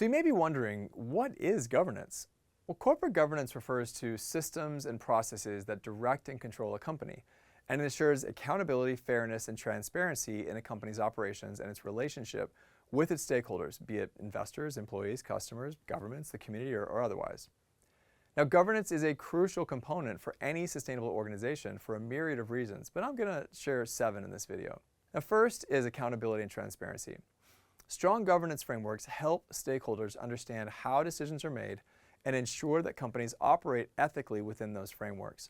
So you may be wondering, what is governance? Well, corporate governance refers to systems and processes that direct and control a company, and it ensures accountability, fairness, and transparency in a company's operations and its relationship with its stakeholders, be it investors, employees, customers, governments, the community, or otherwise. Now, governance is a crucial component for any sustainable organization for a myriad of reasons, but I'm going to share 7 in this video. Now, first is accountability and transparency. Strong governance frameworks help stakeholders understand how decisions are made and ensure that companies operate ethically within those frameworks.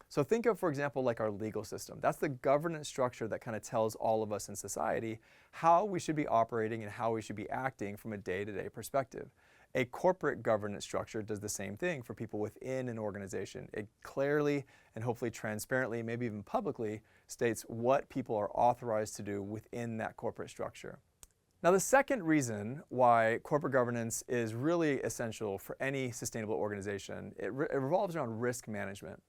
So think of, for example, like our legal system. That's the governance structure that kind of tells all of us in society how we should be operating and how we should be acting from a day-to-day perspective. A corporate governance structure does the same thing for people within an organization. It clearly and hopefully transparently, maybe even publicly, states what people are authorized to do within that corporate structure. Now, the second reason why corporate governance is really essential for any sustainable organization, it revolves around risk management.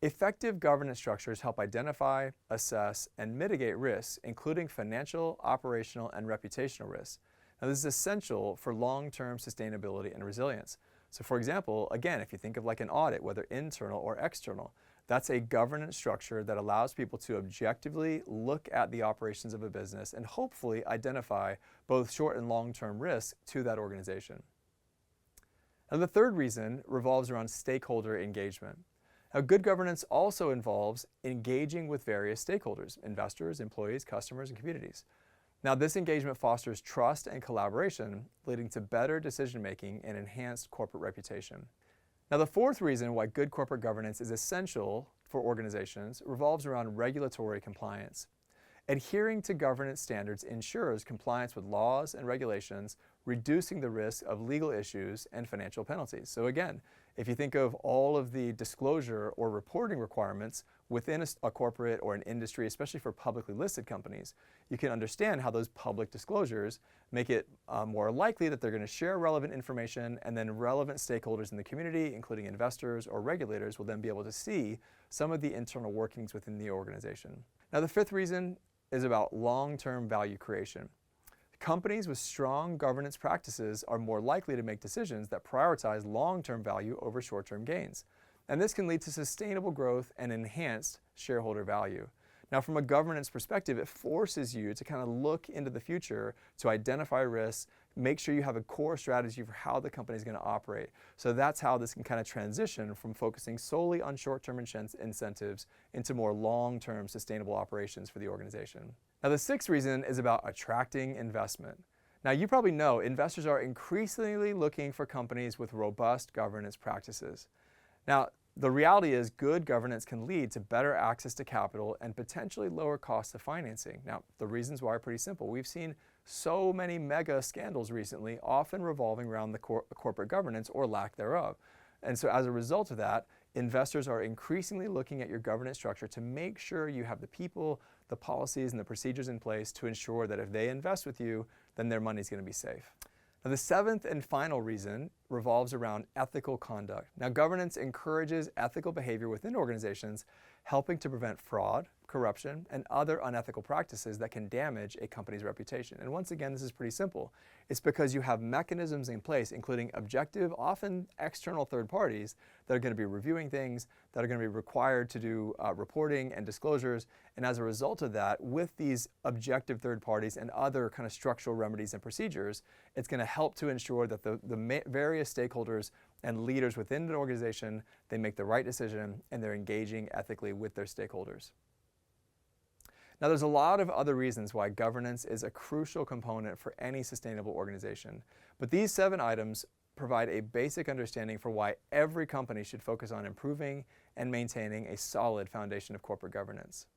Effective governance structures help identify, assess, and mitigate risks, including financial, operational, and reputational risks. Now, this is essential for long-term sustainability and resilience. So for example, again, if you think of like an audit, whether internal or external, that's a governance structure that allows people to objectively look at the operations of a business and hopefully identify both short and long-term risks to that organization. And the third reason revolves around stakeholder engagement. Now, good governance also involves engaging with various stakeholders, investors, employees, customers, and communities. Now, this engagement fosters trust and collaboration, leading to better decision-making and enhanced corporate reputation. Now, the fourth reason why good corporate governance is essential for organizations revolves around regulatory compliance. Adhering to governance standards ensures compliance with laws and regulations, reducing the risk of legal issues and financial penalties. So again, if you think of all of the disclosure or reporting requirements within a corporate or an industry, especially for publicly listed companies, you can understand how those public disclosures make it more likely that they're going to share relevant information, and then relevant stakeholders in the community, including investors or regulators, will then be able to see some of the internal workings within the organization. Now, the fifth reason is about long-term value creation. Companies with strong governance practices are more likely to make decisions that prioritize long-term value over short-term gains. And this can lead to sustainable growth and enhanced shareholder value. Now, from a governance perspective, it forces you to kind of look into the future to identify risks, make sure you have a core strategy for how the company is going to operate. So that's how this can kind of transition from focusing solely on short-term incentives into more long-term sustainable operations for the organization. Now, the sixth reason is about attracting investment. Now, you probably know investors are increasingly looking for companies with robust governance practices. Now, the reality is good governance can lead to better access to capital and potentially lower costs of financing. Now, the reasons why are pretty simple. We've seen so many mega scandals recently, often revolving around the corporate governance or lack thereof. And so as a result of that, investors are increasingly looking at your governance structure to make sure you have the people, the policies, and the procedures in place to ensure that if they invest with you, then their money is going to be safe. Now, the seventh and final reason revolves around ethical conduct. Now, governance encourages ethical behavior within organizations, helping to prevent fraud, corruption, and other unethical practices that can damage a company's reputation. And once again, this is pretty simple. It's because you have mechanisms in place, including objective, often external third parties, that are going to be reviewing things, that are going to be required to do reporting and disclosures. And as a result of that, with these objective third parties and other kind of structural remedies and procedures, it's going to help to ensure that the various stakeholders and leaders within an organization, they make the right decision and they're engaging ethically with their stakeholders. Now, there's a lot of other reasons why governance is a crucial component for any sustainable organization, but these 7 items provide a basic understanding for why every company should focus on improving and maintaining a solid foundation of corporate governance.